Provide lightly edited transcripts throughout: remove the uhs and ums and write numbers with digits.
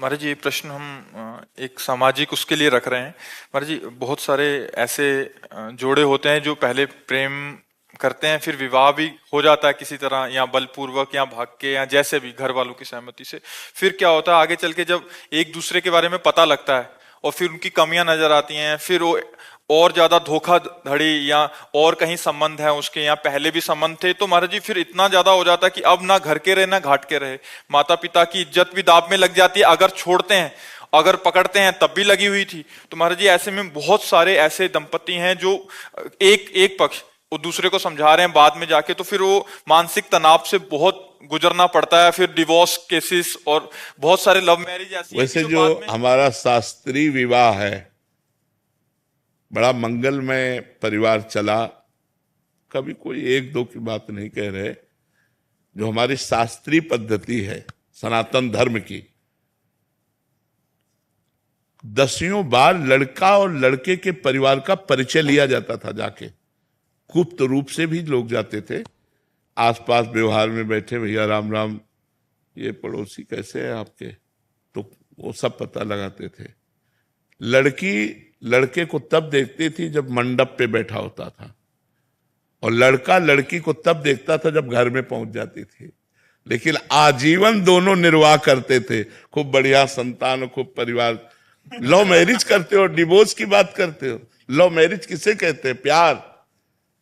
महाराज जी, ये प्रश्न हम एक सामाजिक उसके लिए रख रहे हैं। महाराज जी, बहुत सारे ऐसे जोड़े होते हैं जो पहले प्रेम करते हैं, फिर विवाह भी हो जाता है किसी तरह, या बलपूर्वक या भाग के, या जैसे भी घर वालों की सहमति से। फिर क्या होता है आगे चल के, जब एक दूसरे के बारे में पता लगता है और फिर उनकी कमियां नजर आती हैं, फिर वो और ज्यादा धोखाधड़ी, या और कहीं संबंध है उसके, या पहले भी संबंध थे, तो महाराज जी फिर इतना ज्यादा हो जाता है कि अब ना घर के रहे ना घाट के रहे। माता पिता की इज्जत भी दांव में लग जाती है, अगर छोड़ते हैं, अगर पकड़ते हैं तब भी लगी हुई थी। तो महाराज जी ऐसे में बहुत सारे ऐसे दंपति हैं जो एक एक पक्ष वो दूसरे को समझा रहे हैं, बाद में जाके तो फिर वो मानसिक तनाव से बहुत गुजरना पड़ता है, फिर डिवोर्स केसेस और बहुत सारे लव मैरिज ऐसी हैं कि वैसे जो जो बाद में। हमारा शास्त्रीय विवाह है, बड़ा मंगलमय परिवार चला। कभी कोई एक दो की बात नहीं कह रहे। जो हमारी शास्त्रीय पद्धति है सनातन धर्म की, दसियों बार लड़का और लड़के के परिवार का परिचय लिया जाता था जाके। गुप्त रूप से भी लोग जाते थे, आसपास व्यवहार में बैठे, भैया राम राम, ये पड़ोसी कैसे है आपके, तो वो सब पता लगाते थे। लड़की लड़के को तब देखती थी जब मंडप पे बैठा होता था, और लड़का लड़की को तब देखता था जब घर में पहुंच जाती थी। लेकिन आजीवन दोनों निर्वाह करते थे, खूब बढ़िया संतान, खूब परिवार। लव मैरिज करते हो, डिवोर्स की बात करते हो। लव मैरिज किसे कहते हैं? प्यार।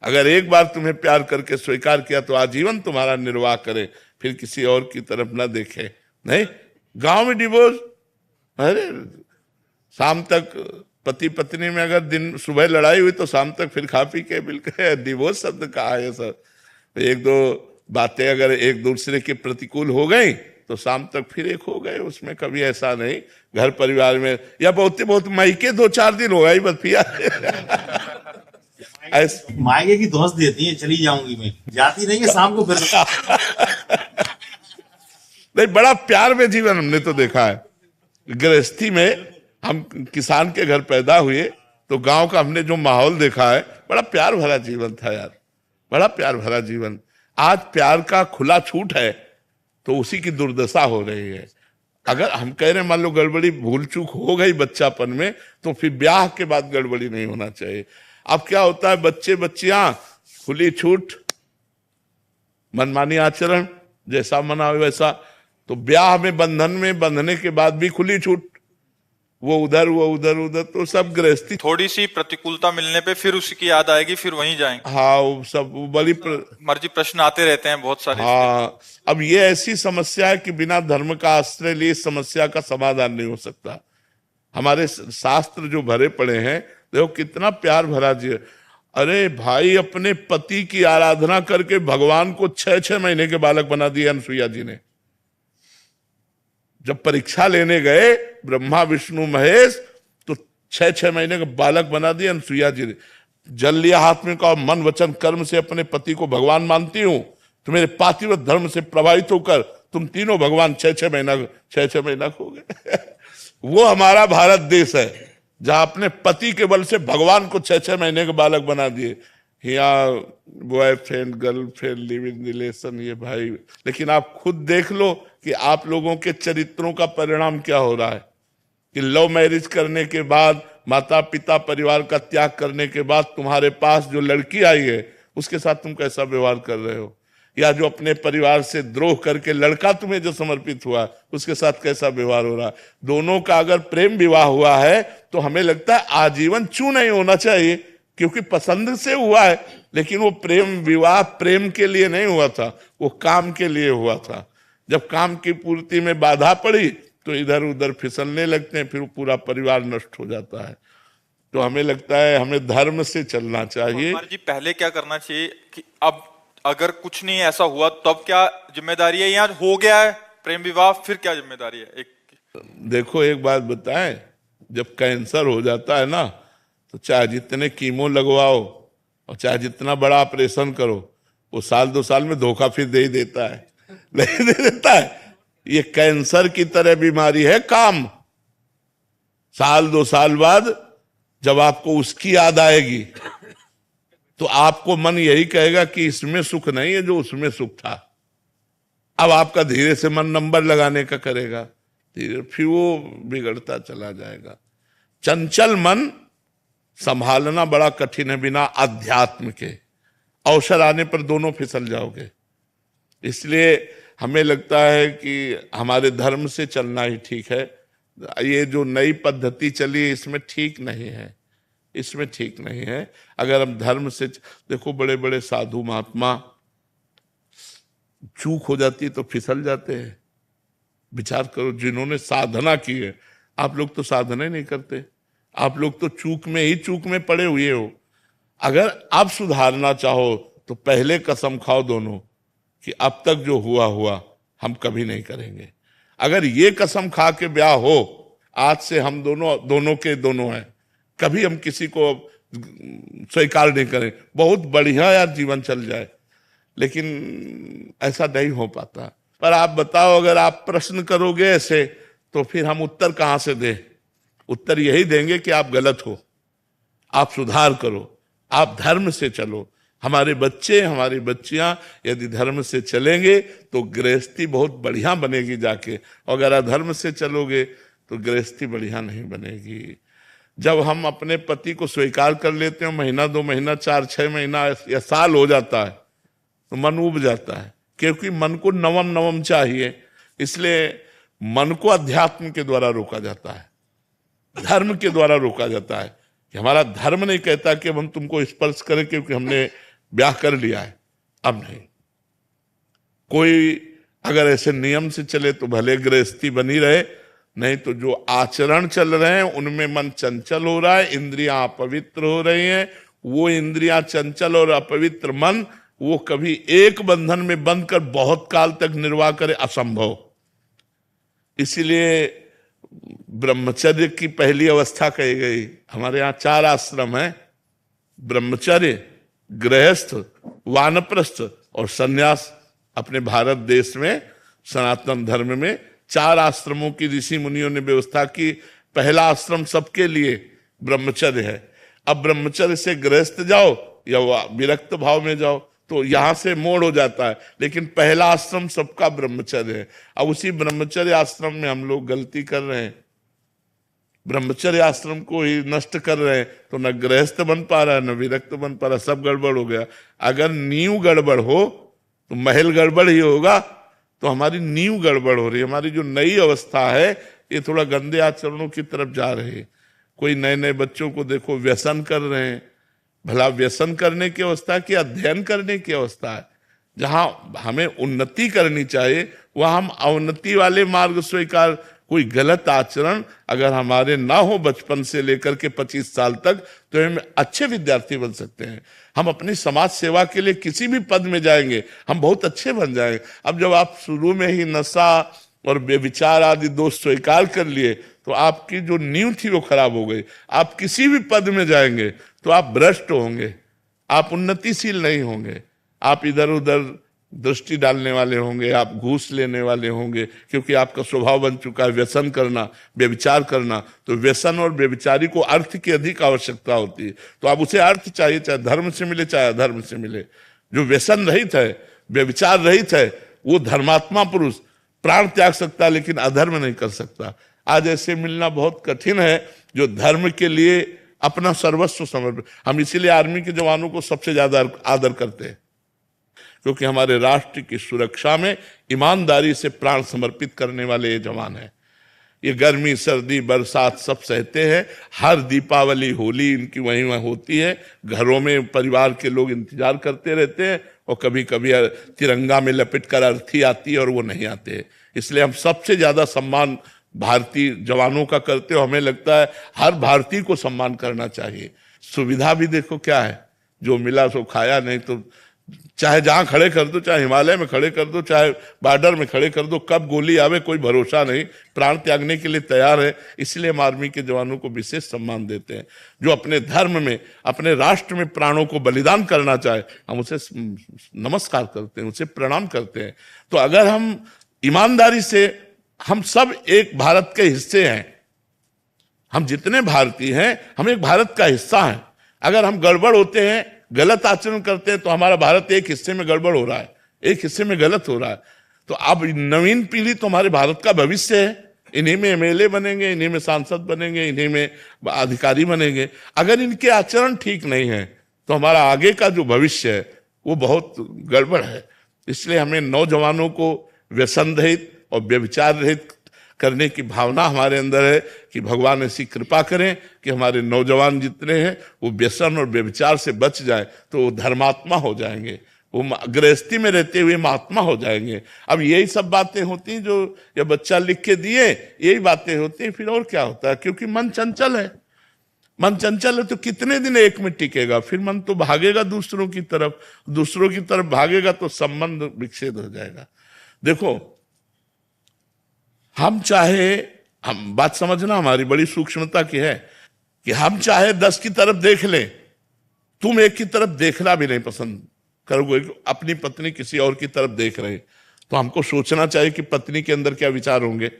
अगर एक बार तुम्हें प्यार करके स्वीकार किया तो आजीवन तुम्हारा निर्वाह करे, फिर किसी और की तरफ ना देखे। नहीं, गांव में डिवोर्स, अरे शाम तक पति पत्नी में अगर दिन सुबह लड़ाई हुई तो शाम तक फिर खा पी के बिल्कुल। डिवोर्स शब्द कहा है सर? एक दो बातें अगर एक दूसरे के प्रतिकूल हो गई तो शाम तक फिर एक हो गए, उसमें कभी ऐसा नहीं। घर परिवार में या बहुत बहुत मायके 2-4 दिन हो गई बस पिया। मायके की धौंस देती है, चली जाऊंगी मैं, जाती नहीं है शाम को फिर। नहीं, बड़ा प्यार में जीवन हमने तो देखा है। गृहस्थी में हम किसान के घर पैदा हुए तो गांव का हमने जो माहौल देखा है, बड़ा प्यार भरा जीवन था यार, बड़ा प्यार भरा जीवन। आज प्यार का खुला छूट है तो उसी की दुर्दशा हो रही है। अगर हम कह रहे हैं मान लो गड़बड़ी भूल चूक हो गई बच्चापन में, तो फिर ब्याह के बाद गड़बड़ी नहीं होना चाहिए। अब क्या होता है, बच्चे बच्चियां खुली छूट, मनमानी आचरण, जैसा मना वैसा। तो ब्याह में बंधन में बंधने के बाद भी खुली छूट, वो उधर वो उधर उधर, तो सब गृहस्थी। थोड़ी सी प्रतिकूलता मिलने पे फिर उसकी याद आएगी, फिर वहीं जाएंगे। हाँ, वो सब बड़ी मर्जी प्रश्न आते रहते हैं बहुत सारे। हाँ, अब ये ऐसी समस्या है कि बिना धर्म का आश्रय लिए इस समस्या का समाधान नहीं हो सकता। हमारे शास्त्र जो भरे पड़े हैं, देखो कितना प्यार भरा जी। अरे भाई, अपने पति की आराधना करके भगवान को 6-6 महीने के बालक बना दिए अनसुईया जी ने। जब परीक्षा लेने गए ब्रह्मा विष्णु महेश, तो 6-6 महीने का बालक बना दिया अनसुईया जी ने। जल लिया हाथ में, कहा मन वचन कर्म से अपने पति को भगवान मानती हूं, तो मेरे पातिव्रत धर्म से प्रभावित होकर तुम तीनों भगवान 6-6 महीना हो गए। वो हमारा भारत देश है जहां अपने पति के बल से भगवान को 6-6 महीने के बालक बना दिए। यहाँ boyfriend girlfriend live in relation, ये भाई। लेकिन आप खुद देख लो कि आप लोगों के चरित्रों का परिणाम क्या हो रहा है, कि लव मैरिज करने के बाद, माता पिता परिवार का त्याग करने के बाद तुम्हारे पास जो लड़की आई है उसके साथ तुम कैसा व्यवहार कर रहे हो, या जो अपने परिवार से द्रोह करके लड़का तुम्हें जो समर्पित हुआ उसके साथ कैसा व्यवहार हो रहा है। दोनों का अगर प्रेम विवाह हुआ है तो हमें लगता है आजीवन क्यों नहीं होना चाहिए, क्योंकि पसंद से हुआ है। लेकिन वो प्रेम विवाह प्रेम के लिए नहीं हुआ था, वो काम के लिए हुआ था। जब काम की पूर्ति में बाधा पड़ी तो इधर उधर फिसलने लगते हैं, फिर पूरा परिवार नष्ट हो जाता है। तो हमें लगता है हमें धर्म से चलना चाहिए। जी पहले क्या करना चाहिए कि अब अगर कुछ नहीं ऐसा हुआ तब क्या जिम्मेदारी है, या हो गया है प्रेम विवाह फिर क्या जिम्मेदारी है? एक देखो, एक बात बताएं, जब कैंसर हो जाता है ना, तो चाहे जितने कीमो लगवाओ और चाहे जितना बड़ा ऑपरेशन करो, वो 1-2 साल में धोखा फिर दे ही देता है। नहीं दे देता है? ये कैंसर की तरह बीमारी है काम। 1-2 साल बाद जब आपको उसकी याद आएगी तो आपको मन यही कहेगा कि इसमें सुख नहीं है जो उसमें सुख था। अब आपका धीरे से मन नंबर लगाने का करेगा। धीरे फिर वो बिगड़ता चला जाएगा। चंचल मन संभालना बड़ा कठिन है बिना अध्यात्म के। अवसर आने पर दोनों फिसल जाओगे। इसलिए हमें लगता है कि हमारे धर्म से चलना ही ठीक है। ये जो नई पद्धति चली है इसमें ठीक नहीं है, इसमें ठीक नहीं है। अगर हम धर्म से देखो, बड़े बड़े साधु महात्मा चूक हो जाती है तो फिसल जाते हैं। विचार करो, जिन्होंने साधना की है। आप लोग तो साधना ही नहीं करते, आप लोग तो चूक में पड़े हुए हो। अगर आप सुधारना चाहो तो पहले कसम खाओ दोनों कि अब तक जो हुआ हुआ हम कभी नहीं करेंगे। अगर ये कसम खा के ब्याह हो, आज से हम दोनों के दोनों हैं, कभी हम किसी को स्वीकार नहीं करें। बहुत बढ़िया यार जीवन चल जाए, लेकिन ऐसा नहीं हो पाता। पर आप बताओ, अगर आप प्रश्न करोगे ऐसे तो फिर हम उत्तर कहां से दें? उत्तर यही देंगे कि आप गलत हो, आप सुधार करो, आप धर्म से चलो। हमारे बच्चे, हमारी बच्चियां यदि धर्म से चलेंगे तो गृहस्थी बहुत बढ़िया बनेगी जाके। अगर अधर्म से चलोगे तो गृहस्थी बढ़िया नहीं बनेगी। जब हम अपने पति को स्वीकार कर लेते हैं, महीना 2 महीना 4-6 महीना या साल हो जाता है तो मन उब जाता है, क्योंकि मन को नवम नवम चाहिए। इसलिए मन को अध्यात्म के द्वारा रोका जाता है, धर्म के द्वारा रोका जाता है। कि हमारा धर्म नहीं कहता कि हम तुमको स्पर्श करें क्योंकि हमने ब्याह कर लिया है। अब नहीं, कोई अगर ऐसे नियम से चले तो भले गृहस्थी बनी रहे, नहीं तो जो आचरण चल रहे हैं उनमें मन चंचल हो रहा है, इंद्रियां अपवित्र हो रही हैं। वो इंद्रियां चंचल और अपवित्र मन वो कभी एक बंधन में बंध कर बहुत काल तक निर्वाह करे, असंभव। इसीलिए ब्रह्मचर्य की पहली अवस्था कही गई। हमारे यहाँ 4 आश्रम हैं, ब्रह्मचर्य, गृहस्थ, वानप्रस्थ और सन्यास। अपने भारत देश में सनातन धर्म में 4 आश्रमों की ऋषि मुनियों ने व्यवस्था की। पहला आश्रम सबके लिए ब्रह्मचर्य है। अब ब्रह्मचर्य से गृहस्थ जाओ या विरक्त भाव में जाओ तो यहां से मोड़ हो जाता है, लेकिन पहला आश्रम सबका ब्रह्मचर्य है। अब उसी ब्रह्मचर्य आश्रम में हम लोग गलती कर रहे हैं, ब्रह्मचर्य आश्रम को ही नष्ट कर रहे हैं। तो न गृहस्थ बन पा रहा है, न विरक्त बन पा रहा, सब गड़बड़ हो गया। अगर नींव गड़बड़ हो तो महल गड़बड़ ही होगा। तो हमारी नींव गड़बड़ हो रही है। हमारी जो नई अवस्था है ये थोड़ा गंदे आचरणों की तरफ जा रही है। कोई नए नए बच्चों को देखो व्यसन कर रहे हैं। भला व्यसन करने की अवस्था की अध्ययन करने की अवस्था है? जहां हमें उन्नति करनी चाहिए वहां हम अवनति वाले मार्ग स्वीकार। कोई गलत आचरण अगर हमारे ना हो बचपन से लेकर के 25 साल तक तो हम अच्छे विद्यार्थी बन सकते हैं। हम अपनी समाज सेवा के लिए किसी भी पद में जाएंगे, हम बहुत अच्छे बन जाएंगे। अब जब आप शुरू में ही नशा और व्यभिचार आदि दोष स्वीकार कर लिए तो आपकी जो नींव थी वो खराब हो गई। आप किसी भी पद में जाएंगे तो आप भ्रष्ट होंगे, आप उन्नतिशील नहीं होंगे, आप इधर उधर दृष्टि डालने वाले होंगे, आप घूस लेने वाले होंगे, क्योंकि आपका स्वभाव बन चुका है व्यसन करना, व्यभिचार करना। तो व्यसन और व्यभिचारी को अर्थ की अधिक आवश्यकता होती है। तो आप उसे अर्थ चाहिए, चाहे धर्म से मिले चाहे अधर्म से मिले। जो व्यसन रहित है, व्यभिचार रहित है, वो धर्मात्मा पुरुष प्राण त्याग सकता है लेकिन अधर्म नहीं कर सकता। आज ऐसे मिलना बहुत कठिन है जो धर्म के लिए अपना सर्वस्व समर्पित। हम इसीलिए आर्मी के जवानों को सबसे ज्यादा आदर करते हैं, क्योंकि हमारे राष्ट्र की सुरक्षा में ईमानदारी से प्राण समर्पित करने वाले ये जवान हैं। ये गर्मी सर्दी बरसात सब सहते हैं। हर दीपावली होली इनकी वहीं वहीं होती है। घरों में परिवार के लोग इंतजार करते रहते हैं और कभी कभी तिरंगा में लपेट कर अर्थी आती है और वो नहीं आते। इसलिए हम सबसे ज्यादा सम्मान भारतीय जवानों का करते हो। हमें लगता है हर भारतीय को सम्मान करना चाहिए। सुविधा भी देखो क्या है, जो मिला सो खाया, नहीं तो चाहे जहां खड़े कर दो, चाहे हिमालय में खड़े कर दो, चाहे बॉर्डर में खड़े कर दो, कब गोली आवे कोई भरोसा नहीं। प्राण त्यागने के लिए तैयार है। इसलिए हम आर्मी के जवानों को विशेष सम्मान देते हैं। जो अपने धर्म में, अपने राष्ट्र में प्राणों को बलिदान करना चाहे हम उसे नमस्कार करते हैं, उसे प्रणाम करते हैं। तो अगर हम ईमानदारी से, हम सब एक भारत के हिस्से हैं, हम जितने भारतीय हैं हम एक भारत का हिस्सा हैं। अगर हम गड़बड़ होते हैं, गलत आचरण करते हैं तो हमारा भारत एक हिस्से में गड़बड़ हो रहा है, एक हिस्से में गलत हो रहा है। तो अब नवीन पीढ़ी तो हमारे भारत का भविष्य है, इन्हीं में एमएलए बनेंगे, इन्हीं में सांसद बनेंगे, इन्हीं में अधिकारी बनेंगे। अगर इनके आचरण ठीक नहीं है तो हमारा आगे का जो भविष्य है वो बहुत गड़बड़ है। इसलिए हमें नौजवानों को व्यसन रहित और व्यभिचार रहित करने की भावना हमारे अंदर है कि भगवान ऐसी कृपा करें कि हमारे नौजवान जितने हैं वो व्यसन और व्यभिचार से बच जाए, तो वो धर्मात्मा हो जाएंगे, वो गृहस्थी में रहते हुए महात्मा हो जाएंगे। अब यही सब बातें होती हैं जो ये बच्चा लिख के दिए, यही बातें होती हैं, फिर और क्या होता है, क्योंकि मन चंचल है। मन चंचल है तो कितने दिन एक में टिकेगा, फिर मन तो भागेगा दूसरों की तरफ, दूसरों की तरफ भागेगा तो संबंध विच्छेद हो जाएगा। देखो, हम बात समझना हमारी बड़ी सूक्ष्मता की है कि हम चाहे 10 की तरफ देख लें, तुम एक की तरफ देखना भी नहीं पसंद करोगे, अपनी पत्नी किसी और की तरफ देख रहे, तो हमको सोचना चाहिए कि पत्नी के अंदर क्या विचार होंगे।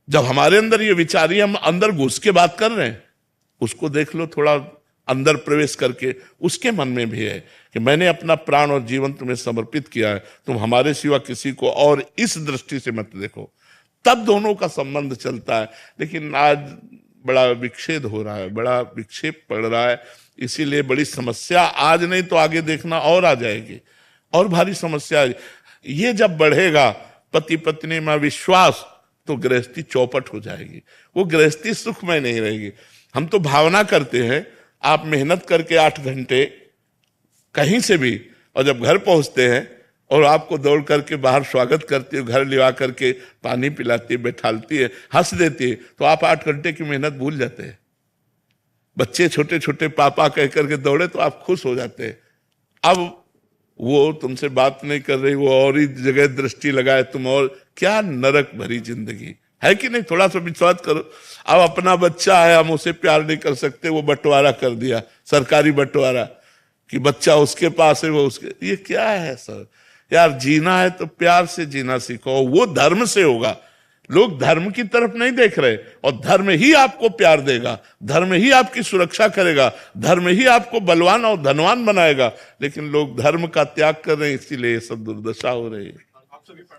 जब हमारे अंदर ये विचार ही, हम अंदर घुस के बात कर रहे हैं, उसको देख लो थोड़ा अंदर प्रवेश करके, उसके मन में भी है कि मैंने अपना प्राण और जीवन तुम्हें समर्पित किया है, तुम हमारे सिवा किसी को और इस दृष्टि से मत देखो, तब दोनों का संबंध चलता है। लेकिन आज बड़ा विक्षेद हो रहा है, बड़ा विक्षेप पड़ रहा है, इसीलिए बड़ी समस्या आज नहीं तो आगे देखना और आ जाएगी, और भारी समस्या। ये जब बढ़ेगा पति पत्नी में विश्वास, तो गृहस्थी चौपट हो जाएगी, वो गृहस्थी सुखमय नहीं रहेगी। हम तो भावना करते हैं, आप मेहनत करके 8 घंटे कहीं से भी, और जब घर पहुंचते हैं और आपको दौड़ करके बाहर स्वागत करती है, घर लिवा करके पानी पिलाती है, बैठालती है, हंस देती है, तो आप 8 घंटे की मेहनत भूल जाते हैं। बच्चे छोटे छोटे पापा कह करके दौड़े तो आप खुश हो जाते हैं। अब वो तुमसे बात नहीं कर रही, वो और ही जगह दृष्टि लगाए तुम, और क्या नरक भरी जिंदगी है कि नहीं। थोड़ा सा विश्वास करो। अब अपना बच्चा है, हम उसे प्यार नहीं कर सकते, वो बंटवारा कर दिया, सरकारी बंटवारा, कि बच्चा उसके पास है, वो उसके, ये क्या है सर। यार जीना है तो प्यार से जीना सीखो, वो धर्म से होगा। लोग धर्म की तरफ नहीं देख रहे, और धर्म ही आपको प्यार देगा, धर्म ही आपकी सुरक्षा करेगा, धर्म ही आपको बलवान और धनवान बनाएगा। लेकिन लोग धर्म का त्याग कर रहे हैं, इसीलिए ये सब दुर्दशा हो रही है।